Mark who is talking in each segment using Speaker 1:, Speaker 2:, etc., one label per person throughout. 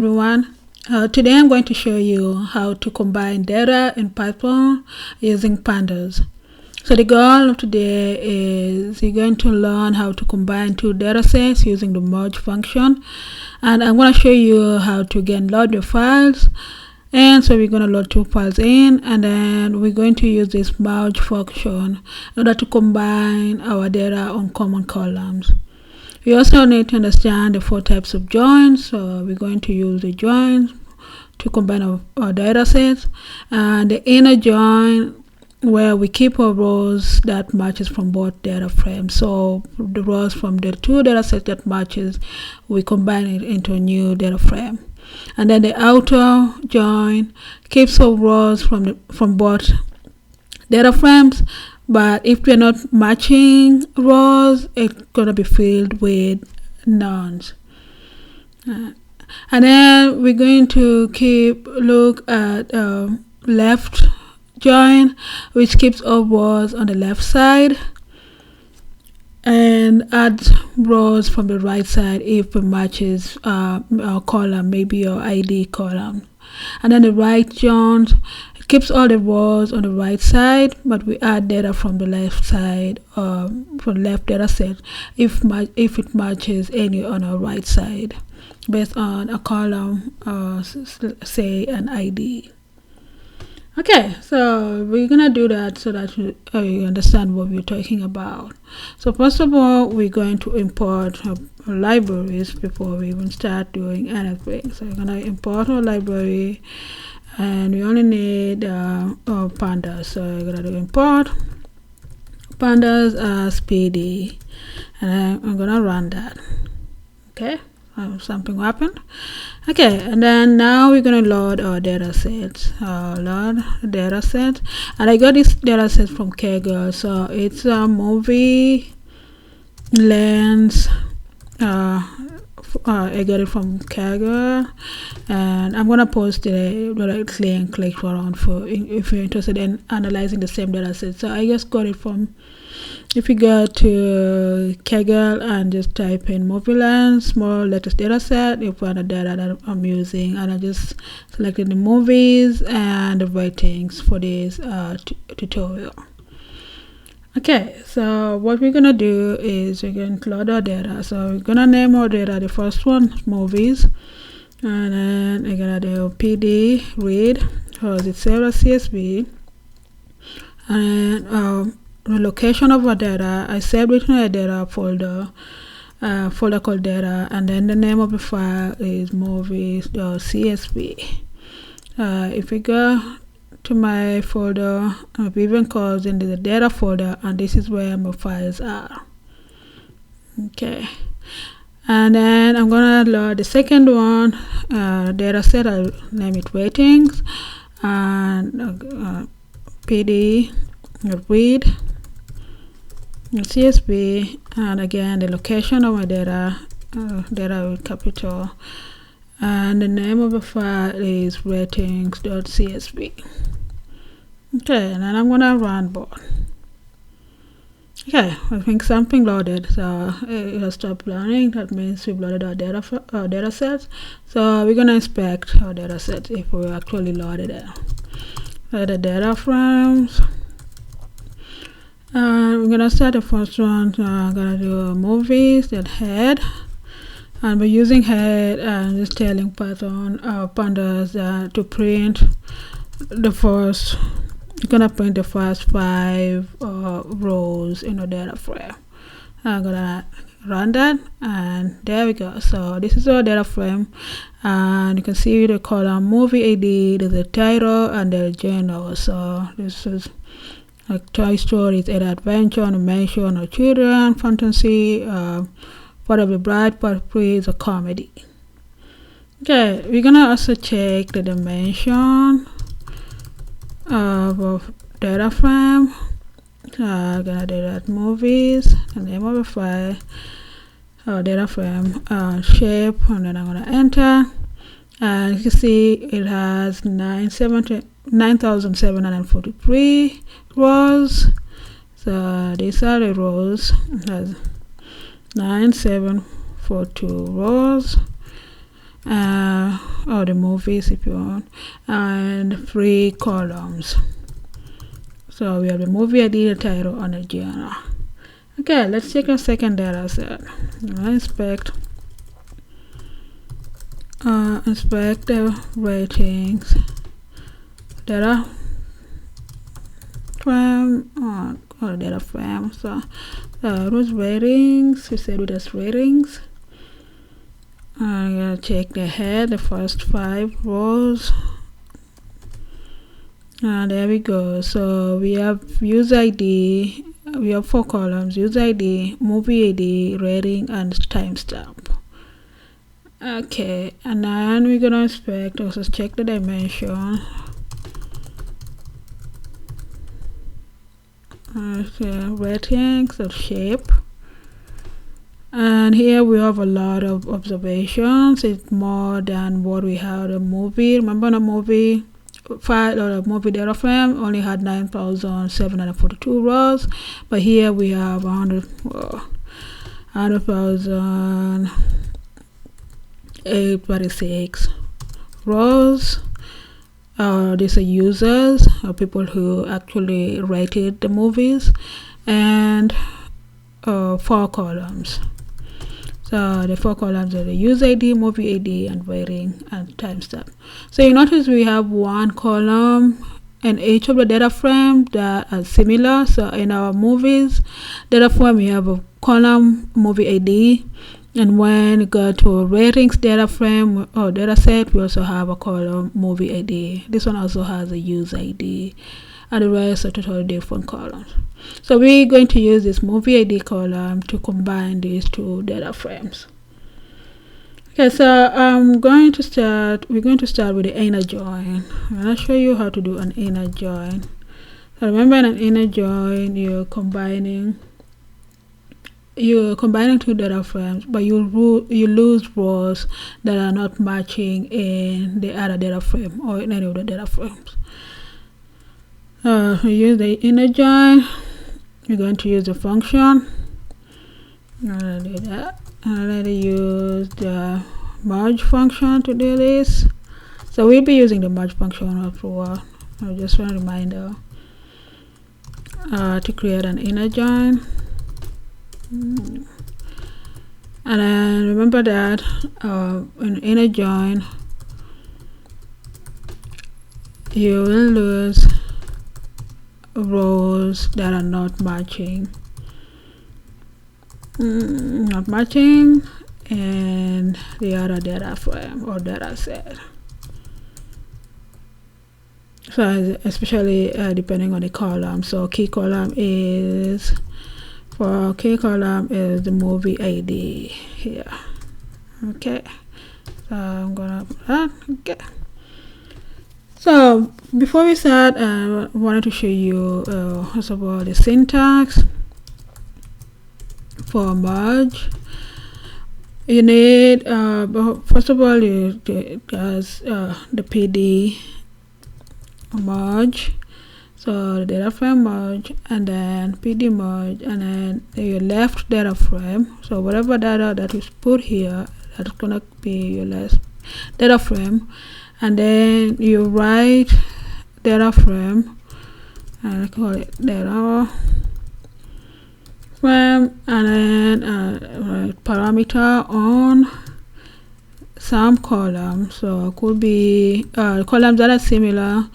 Speaker 1: Everyone, today I'm going to show you how to combine data in Python using pandas. So the goal of today is you're going to learn how to combine two data sets using the merge function, and I'm going to show you how to again load your files. And so we're going to load two files in, and then we're going to use this merge function in order to combine our data on common columns. We also need to understand the four types of joins. So we're going to use the joins to combine our data sets, and the inner join where we keep our rows that matches from both data frames. So the rows from the two data sets that matches, we combine it into a new data frame. And then the outer join keeps our rows from both data frames, but if we're not matching rows, it's gonna be filled with nones. And then we're going to look at left join, which keeps all rows on the left side and adds rows from the right side if it matches our column, maybe your ID column. And then the right join keeps all the rows on the right side, but we add data from the left side, from left data set if it matches any on our right side based on a column, say an ID. Okay, so we're gonna do that so that you understand what we're talking about. So first of all, we're going to import libraries before we even start doing anything. So we're gonna import our library, and we only need pandas. So we're gonna do import pandas as pd, and I'm gonna run that. Okay, something happened. Okay, and then now we're gonna load our data sets. Load data set, and I got this data set from Kaggle. So it's a movie lens. I got it from Kaggle, and I'm gonna post the direct link later on for if you're interested in analyzing the same data set. So I just got it from, if you go to Kaggle and just type in movie lens small latest data set, you'll find the data that I'm using, and I just selected the movies and the ratings for this tutorial. Okay, so what we're gonna do is we're going to load our data. So we're gonna name our data, the first one movies, and then we're gonna do pd read because it's saved as csv, and the location of our data, I saved it in a data folder called data, and then the name of the file is movies.csv. If we go to my folder, even calls into the data folder, and this is where my files are. Okay, and then I'm gonna load the second one, data set. I'll name it ratings, and pd read csv, and again the location of my data, data with capital, and the name of the file is ratings.csv. Okay, and then I'm gonna run both. Okay, I think something loaded, so it has stopped running. That means we've loaded our data sets. So we're gonna inspect our data sets if we actually loaded it. The data frames. We're gonna start the first one. I'm gonna do movies, that head, and we're using head and just telling Python pandas to print the first. You're gonna print the first 5 rows in a data frame. I'm gonna run that, and there we go. So this is our data frame, and you can see the column movie ID, there's a title, and the genre. So this is like Toy Story, it's either adventure, animation, or children, fantasy, part of the bright, part is a comedy. Okay, we're gonna also check the dimension of data frame. So I'm gonna do that movies, the name of the file, data frame, shape, and then I'm gonna enter, and you can see it has 9,743 rows. So these are the rows. It has 9,742 rows, or the movies if you want, and 3 columns. So we have the movie ID, the title, and the genre. Okay, let's take a second data set. Inspect the ratings data frame or data frame. So those ratings, we said it as ratings. I'm gonna check the head, the first 5 rows. There we go. So we have user ID, we have 4 columns: user ID, movie ID, rating, and timestamp. Okay, and then we're gonna inspect, also check the dimension. Ratings of shape. And here we have a lot of observations. It's more than what we had a movie. Remember the movie file or the movie data frame only had 9,742 rows, but here we have 100,836 rows. These are users or people who actually rated the movies, and 4 columns. So the 4 columns are the user ID, movie ID, and rating and timestamp. So you notice we have 1 column in each of the data frames that are similar. So in our movies data frame, we have a column movie ID, and when you go to ratings data frame or data set, we also have a column movie ID. This one also has a user ID, and the rest are totally different columns. So we're going to use this movie ID column to combine these 2 data frames. Okay, so we're going to start with the inner join. I'm going to show you how to do an inner join. So remember, in an inner join, you're combining 2 data frames, but you lose rows that are not matching in the other data frame or in any of the data frames. We use the inner join. We're going to use the function. I'm gonna do that. I'm going to use the merge function to do this. So we'll be using the merge function afterward. Just a reminder to create an inner join. And then remember that in inner join, you will lose rows that are not matching in the other data frame or data set. So especially depending on the column. So key column is the movie ID here. Okay, so I'm gonna put that. Okay. So before we start, I wanted to show you first of all the syntax for merge. You need first of all there's the PD merge, so the data frame merge, and then PD merge, and then your left data frame. So whatever data that is put here, that's gonna be your last data frame. And then you write data frame, and I call it data frame, and then write parameter on some column. So it could be columns that are similar.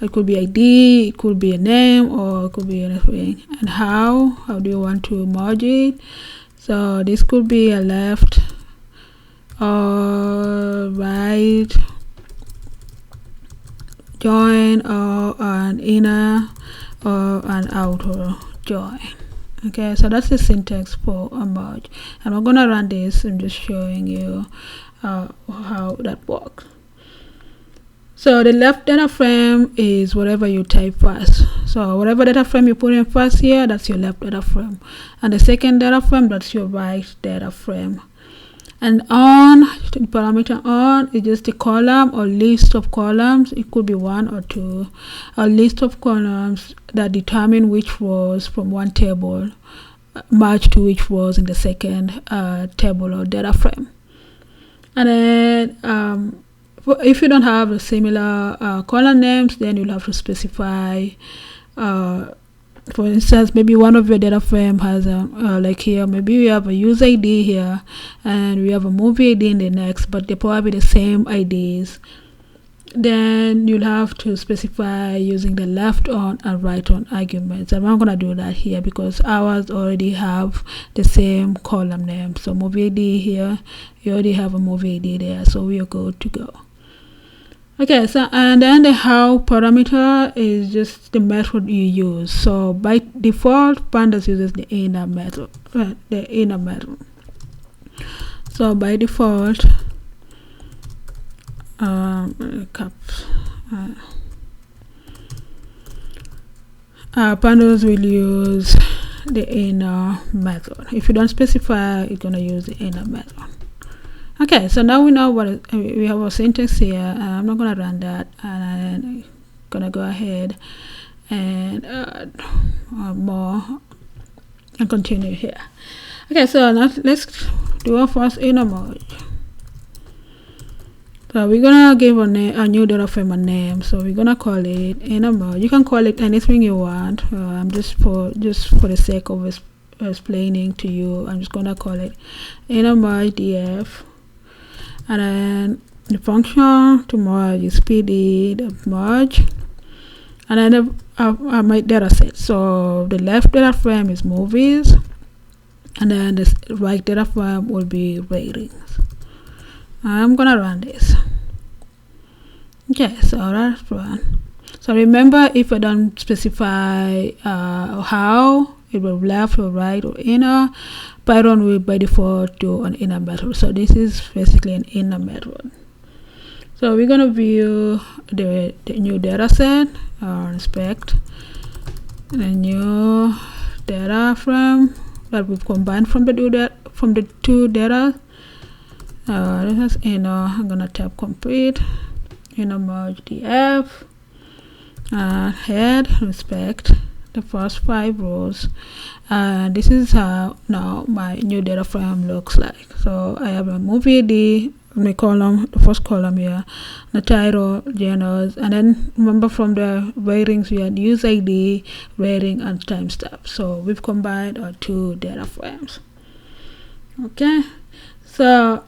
Speaker 1: It could be ID, it could be a name, or it could be anything. And how do you want to merge it? So this could be a left or right join, or an inner or an outer join. Okay, so that's the syntax for a merge, and we're gonna run this. I'm just showing you how that works. So the left data frame is whatever you type first. So whatever data frame you put in first here, that's your left data frame, and the second data frame, that's your right data frame. And on, the parameter on is just a column or list of columns. It could be 1 or 2. A list of columns that determine which rows from one table match to which rows in the second table or data frame. And then if you don't have the similar column names, then you'll have to specify. For instance, maybe one of your data frame has like here, maybe we have a user ID here and we have a movie ID in the next, but they're probably the same IDs. Then you'll have to specify using the left on and right on arguments. I'm not going to do that here because ours already have the same column name. So movie ID here, you already have a movie ID there, so we are good to go. Okay, so and then the how parameter is just the method you use. So by default, Pandas uses the inner method. So by default, Pandas will use the inner method. If you don't specify, you're gonna use the inner method. Okay, so now we know what we have a syntax here. I'm not gonna run that, and I'm gonna go ahead and add more and continue here. Okay, so now let's do our first inner merge. So we're gonna give a new data frame a name. So we're gonna call it inner merge. You can call it anything you want. Just for the sake of explaining to you, I'm just gonna call it inner merge df. And then the function to merge is pd merge, and then my data set. So the left data frame is movies, and then the right data frame will be ratings. I'm gonna run this. Okay, so that's run. So remember, if I don't specify how it will left or right or inner, Python will by default do an inner method. So this is basically an inner method. So we're gonna view the new data set, inspect the new data frame that we've combined from the two data. This is inner. I'm gonna tap complete, inner merge df, head, inspect the first 5 rows, and this is how now my new data frame looks like. So I have a movie ID, my column, the first column here, the title, genres, and then remember from the ratings we had user ID, rating, and timestamp. So we've combined our 2 data frames. Okay, so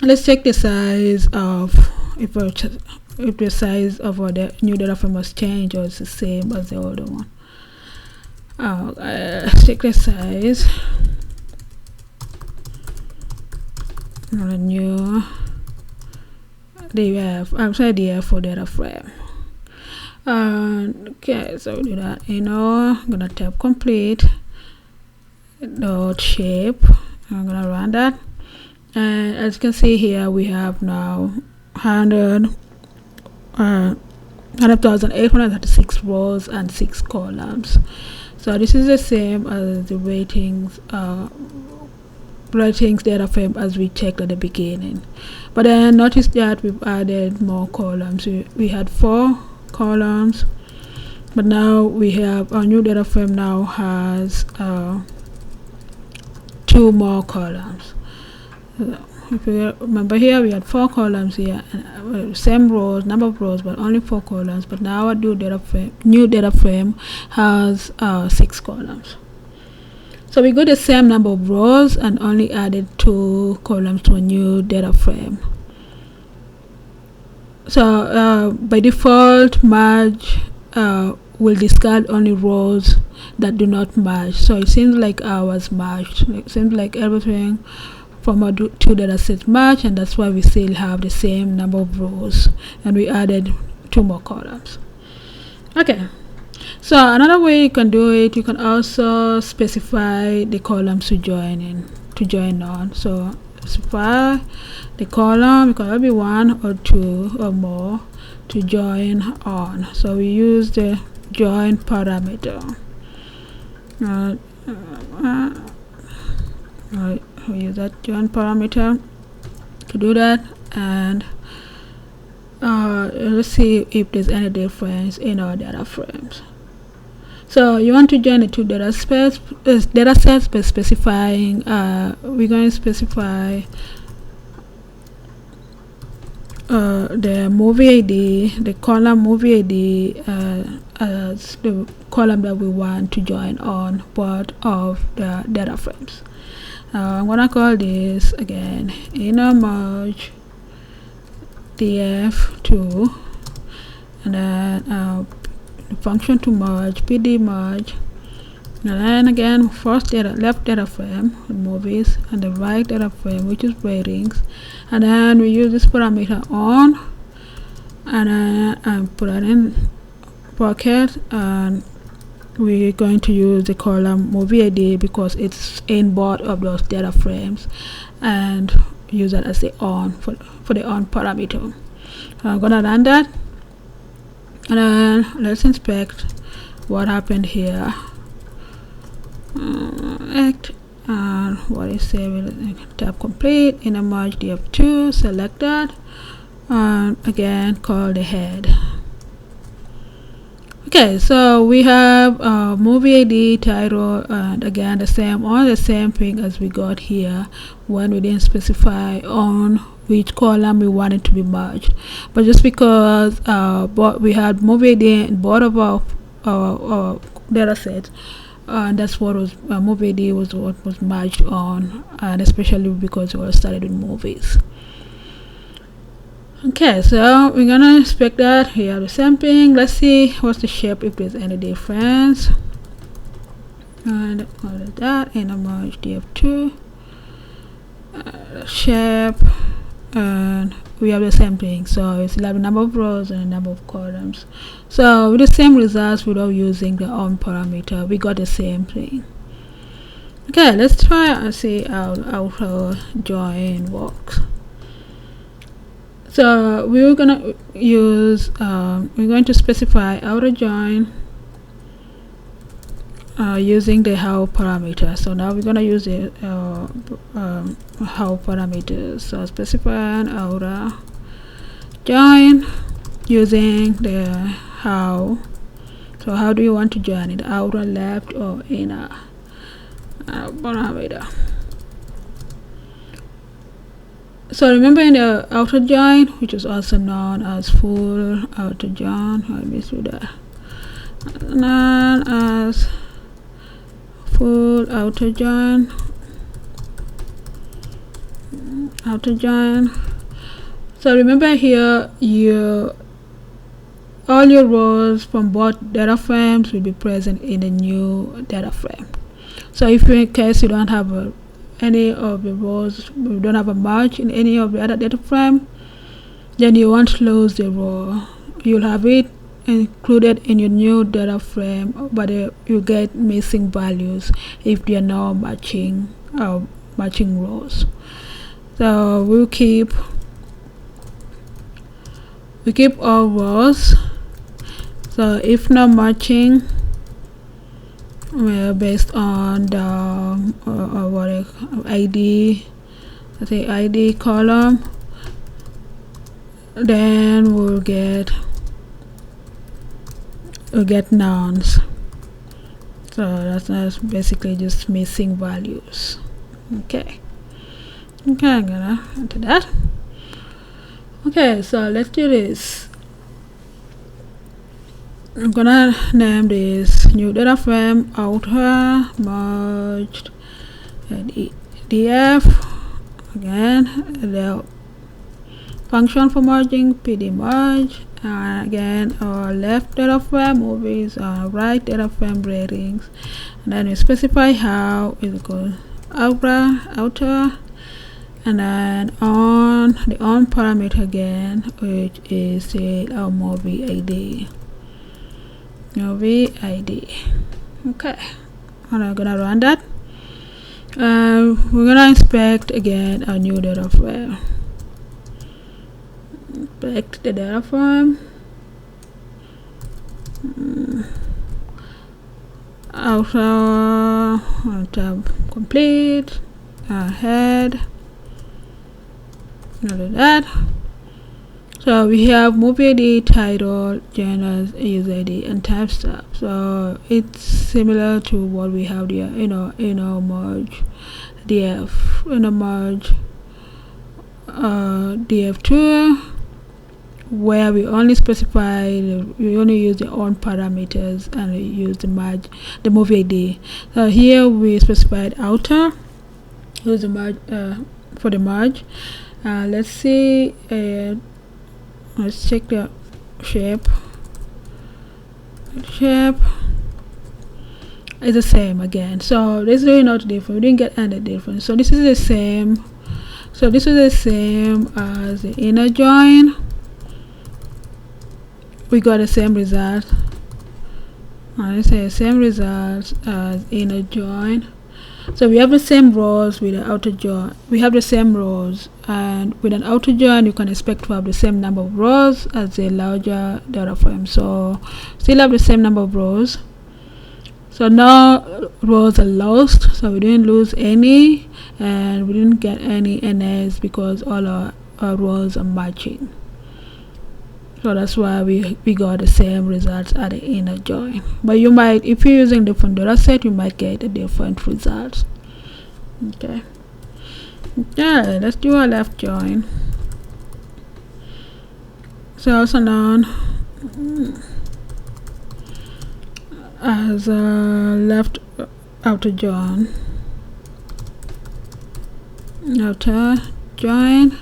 Speaker 1: let's check the size of if the size of our new data frame has changed or it's the same as the older one. Let's check the size on a new DF for data frame. Okay, so we do that. I'm gonna tap complete dot shape. I'm gonna run that, and as you can see here, we have now 100,836 rows and 6 columns. So this is the same as the ratings data frame as we checked at the beginning. But then notice that we've added more columns. We had 4 columns, but now we have our new data frame now has 2 more columns. If you remember here, we had 4 columns here, same rows, number of rows, but only 4 columns. But now our new data frame has 6 columns. So we got the same number of rows and only added 2 columns to a new data frame. So by default, merge will discard only rows that do not merge. So it seems like ours merged. It seems like everything from our 2 data sets merge, and that's why we still have the same number of rows, and we added 2 more columns. Okay, so another way you can do it, you can also specify the columns to join on. So specify the column, it can be 1 or 2 or more to join on. So we use the join parameter. We use that join parameter to do that, and let's see if there's any difference in our data frames. So you want to join the 2 data sets by specifying we're going to specify the movie ID, the column movie ID, as the column that we want to join on part of the data frames. I'm gonna call this again inner merge df2, and then the function to merge pd merge, and then again first left data frame movies, and the right data frame which is ratings, and then we use this parameter on, and then put it in bracket, and we're going to use the column movie ID because it's in both of those data frames, and use that as the on for the on parameter. I'm gonna run that, and then let's inspect what happened here. Act, and what is saved, tab complete, inner merge df2, select that, and again call the head. Okay, so we have movie ID, title, and again the same thing as we got here when we didn't specify on which column we wanted to be merged. But just because we had movie ID in both of our data sets, and that's what was movie ID was what was merged on, and especially because we all started with movies. Okay, so we're gonna inspect that. Here the same thing. Let's see what's the shape, if there's any difference. And all of that, inner merge df2, shape, and we have the same thing. So it's like a number of rows and a number of columns. So with the same results without using the on parameter, we got the same thing. Okay, let's try and see how outer join works. So we're gonna use we're going to specify outer join using the how parameter. So now we're gonna use the how parameters. So specify an outer join using the how. So how do you want to join it, outer, left, or inner parameter? So remember, in the outer join, which is also known as full outer join, let me do that, known as full outer join, So remember here, all your rows from both data frames will be present in the new data frame. So if in case you don't have any of the rows, we don't have a merge in any of the other data frame, then you won't lose the row. You'll have it included in your new data frame, but you get missing values if they are not matching rows. So we keep all rows. So if not matching, based on the ID, let's say ID column, then we'll get nouns. So that's basically just missing values. Okay, I'm gonna enter that. Okay, so let's do this. I'm gonna name this new data frame outer merged df. Again, the function for merging pd merge, and again our left data frame movies, right data frame ratings, and then we specify how is equal outer, and then on the on parameter again, which is our movie ID. Okay, and I'm gonna run that. We're gonna inspect again our new data frame. Inspect the data frame. Outer tab complete, head, all of that. So we have movie ID, title, genre, user ID, and type stuff. So it's similar to what we have here in our merge df, in a merge df2, where we only specify, we only use the own parameters and we use the merge, the movie ID. So here we specified outer, use the merge for the merge. Let's see, let's check the shape. Shape is the same again, so this is really not different. We didn't get any difference, so this is the same. So this is the same as the inner join. We got the same result. I say same results as inner join. So we have the same rows with the outer join. We have the same rows, and with an outer join you can expect to have the same number of rows as the larger data frame. So still have the same number of rows. So now rows are lost, so we didn't lose any and we didn't get any NAs because all our rows are matching. So that's why we got the same results at the inner join. But you might, if you're using different data set, you might get a different results. Okay. Yeah, let's do a left join. So also known as a left outer join. Outer join,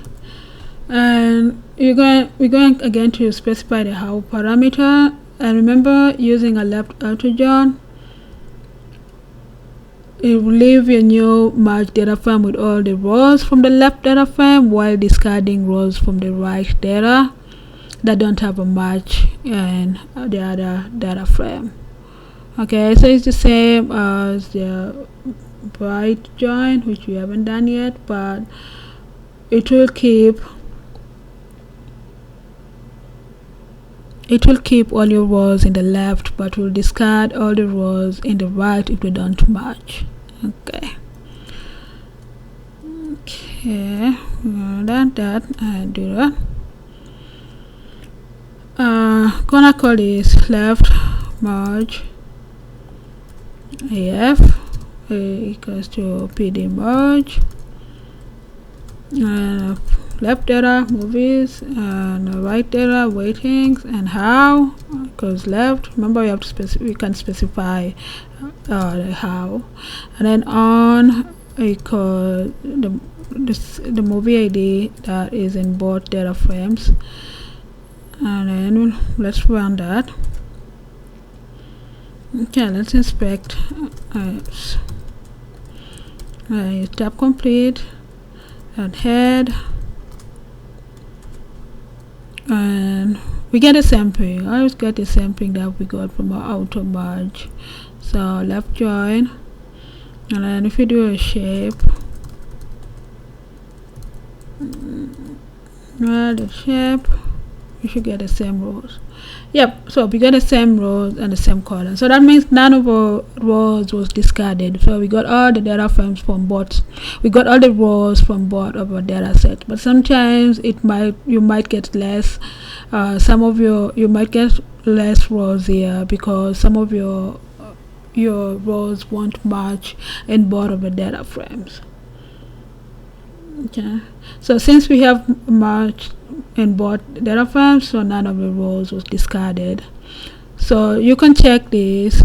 Speaker 1: and we're going again to specify the how parameter. And remember, using a left outer join, it will leave your new merge data frame with all the rows from the left data frame while discarding rows from the right data that don't have a match in the other data frame. Okay, so it's the same as the right join, which we haven't done yet, but it will keep all your rows in the left, but will discard all the rows in the right if they don't match. Okay, done that and do that. Gonna call this left merge AF equals to PD merge, and left data movies and right data weightings, and how, because left, remember we have to we can specify the how, and then on equal the movie ID that is in both data frames, and then let's run that. Okay, let's inspect. Tab complete and head, and we get a sampling. I always get the sampling that we got from our outer merge. So left join, and then if you do a shape, the shape, you should get the same rows. Yep, so we got the same rows and the same column. So that means none of our rows was discarded. So we got all the data frames from both. We got all the rows from both of our data set. But sometimes you might get less. You might get less rows here because some of your rows won't match in both of the data frames. Okay, so since we have matched in both data frames, so none of the rows was discarded. So you can check this.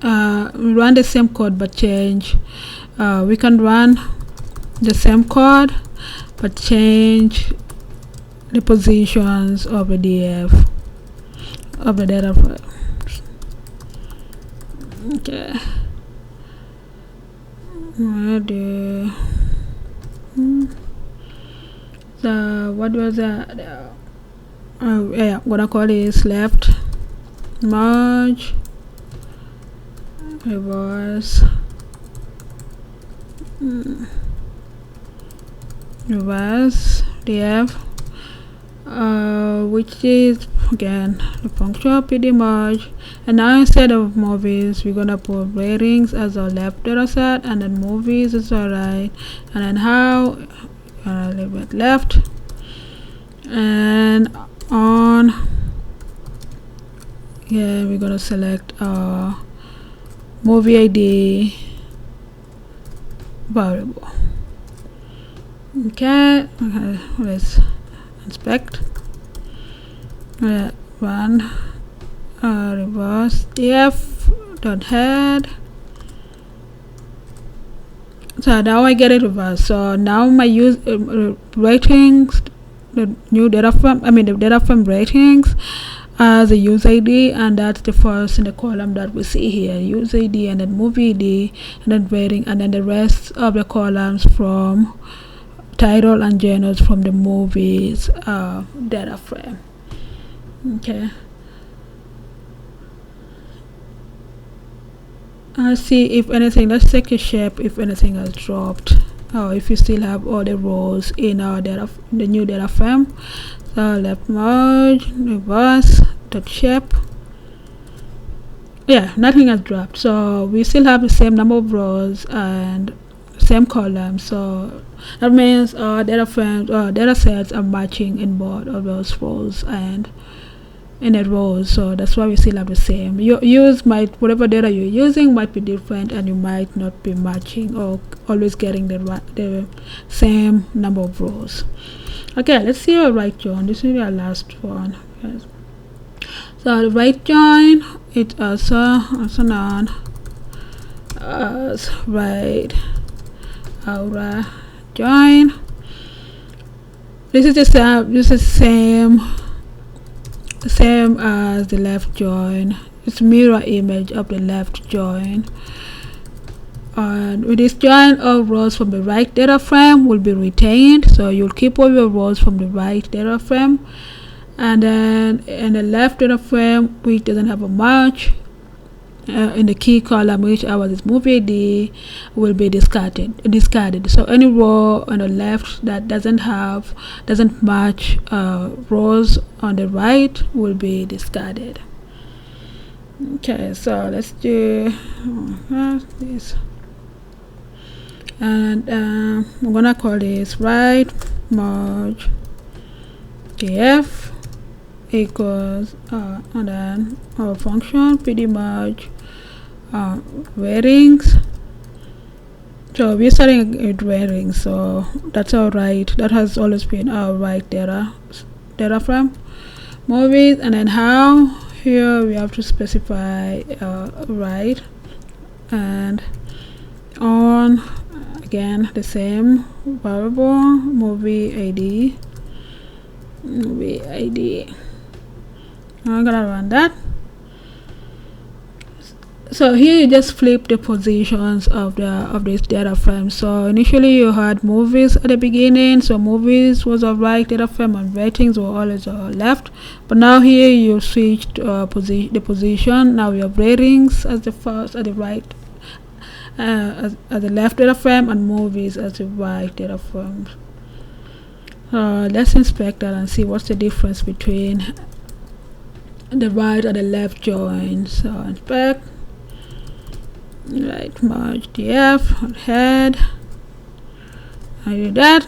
Speaker 1: Run the same code but change. We can run the same code but change the positions of the DF of the data frames. Okay. So what was that? Yeah, I'm gonna call this left merge reverse reverse df, which is again the function PD merge. And now instead of movies, we're gonna put ratings as our left data set, and then movies as our right, and then how a little bit left, and on here we're gonna select our movie ID variable. Okay, let's inspect. One reverse df dot head. So now I get it reversed. So now my ratings, the new data frame, the data frame ratings as a user ID, and that's the first in the column that we see here, user ID, and then movie ID, and then rating, and then the rest of the columns from title and genres from the movies data frame. Okay. See if anything, let's check your shape if anything has dropped, or if you still have all the rows in our the new data frame. So left merge, reverse, dot shape. Yeah, nothing has dropped, so we still have the same number of rows and same columns. So that means our data frames or data sets are matching in both of those rows and in a row, so that's why we still have the same. Whatever data you're using might be different, and you might not be matching or always getting the same number of rows. Okay, let's see our right join. This will be our last one. Yes. So the right join, it's also known as right outer join. This is the same as the left join. It's mirror image of the left join. And with this join, all rows from the right data frame will be retained, so you'll keep all your rows from the right data frame, and then in the left data frame, which doesn't have a match, in the key column, which was this movie ID, will be discarded. So any row on the left that doesn't match rows on the right will be discarded. Okay, so let's do this, and I'm gonna call this right merge df equals and then our function pd merge ratings. So we're starting with ratings, so that's our right, that has always been our right data frame. Movies, and then how, here we have to specify right, and on again the same variable movie ID. I'm gonna run that. So here you just flip the positions of this data frame. So initially you had movies at the beginning, so movies was our right data frame and ratings were always our left. But now here you switched the position. Now we have ratings as the first at the right, as the left data frame, and movies as the right data frame. Let's inspect that and see what's the difference between the right and the left join. So inspect, right merge df head. I do that.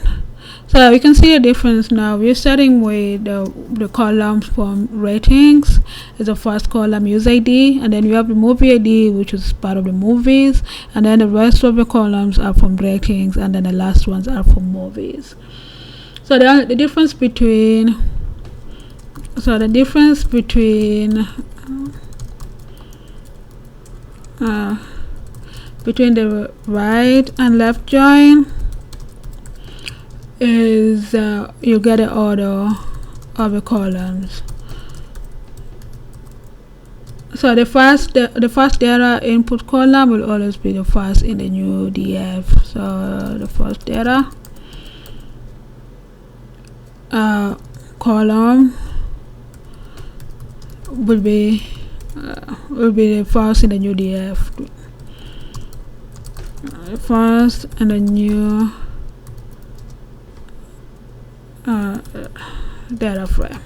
Speaker 1: So we can see the difference now. We're starting with the columns from ratings is the first column, user ID, and then we have the movie ID, which is part of the movies, and then the rest of the columns are from ratings, and then the last ones are from movies. So the difference between the right and left join is you get the order of the columns. So the first data input column will always be the first in the new df. So the first data column will be the first in the new df. First in the new data frame.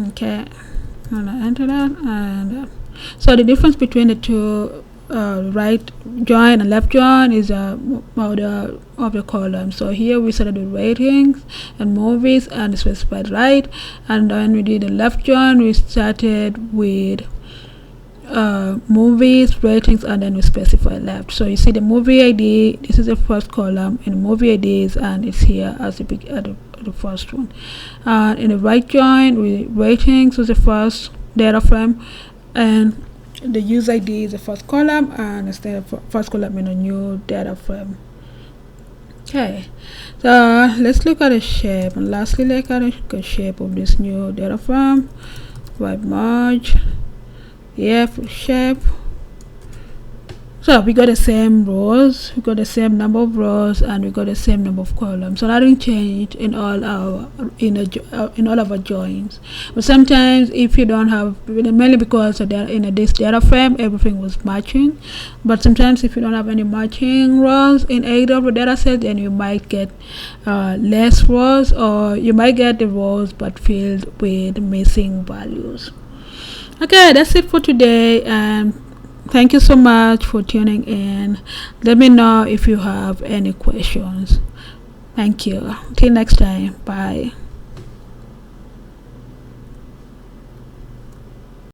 Speaker 1: Okay, I'm gonna enter that, and so the difference between the two right join and left join is order of the column. So here we started with ratings and movies and specified right, and then we did the left join, we started with movies, ratings, and then we specify left. So you see the movie ID, this is the first column in movie IDs, and it's here as the first one. In the right join, ratings is the first data frame, and the use ID is the first column, and instead of first column in a new data frame. Okay, so let's look at the shape, and lastly look at the shape of this new data frame. Right merge, shape. So we got the same rows, we got the same number of rows, and we got the same number of columns. So nothing changed in all our in all of our joins. But sometimes if you don't have, mainly because of this data frame everything was matching. But sometimes if you don't have any matching rows in either of the data sets, then you might get less rows, or you might get the rows but filled with missing values. Okay, that's it for today, and thank you so much for tuning in. Let me know if you have any questions. Thank you. Till next time. Bye.